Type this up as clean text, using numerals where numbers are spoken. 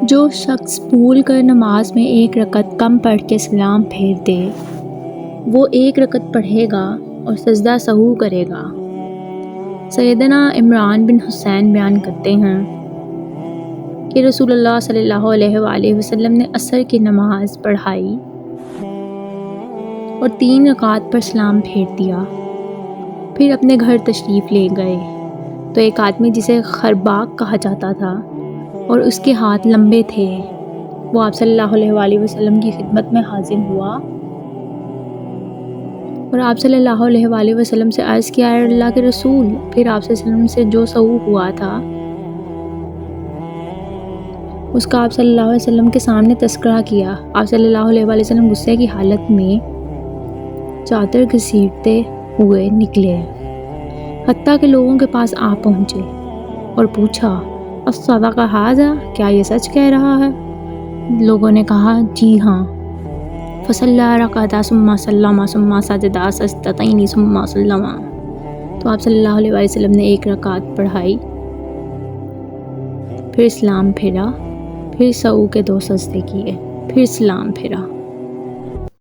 جو شخص بھول کر نماز میں ایک رکعت کم پڑھ کے سلام پھیر دے وہ ایک رکعت پڑھے گا اور سجدہ سہو کرے گا۔ سیدنا عمران بن حسین بیان کرتے ہیں کہ رسول اللہ صلی اللہ علیہ وآلہ وسلم نے عصر کی نماز پڑھائی اور 3 رکعات پر سلام پھیر دیا، پھر اپنے گھر تشریف لے گئے تو ایک آدمی جسے خرباق کہا جاتا تھا اور اس کے ہاتھ لمبے تھے، وہ آپ صلی اللہ علیہ وآلہ وسلم کی خدمت میں حاضر ہوا اور آپ صلی اللہ علیہ وآلہ وسلم سے عرض کیا، اے اللہ کے رسول، پھر آپ صلی اللہ علیہ وسلم سے جو سہو ہوا تھا اس کا آپ صلی اللہ علیہ وسلم کے سامنے تذکرہ کیا۔ آپ صلی اللہ علیہ وآلہ وسلم غصے کی حالت میں چادر گھسیٹتے ہوئے نکلے حتیٰ کہ لوگوں کے پاس آ پہنچے اور پوچھا، اصدق ھذا، کیا یہ سچ کہہ رہا ہے؟ لوگوں نے کہا جی ہاں۔ فصلی رکعتین ثم سلم ثم سجد سجدتین ثم سلم، تو آپ صلی اللہ علیہ وآلہ وسلم نے 1 رکعت پڑھائی، پھر سلام پھیرا، پھر سہو کے 2 سجدے کیے، پھر سلام پھیرا۔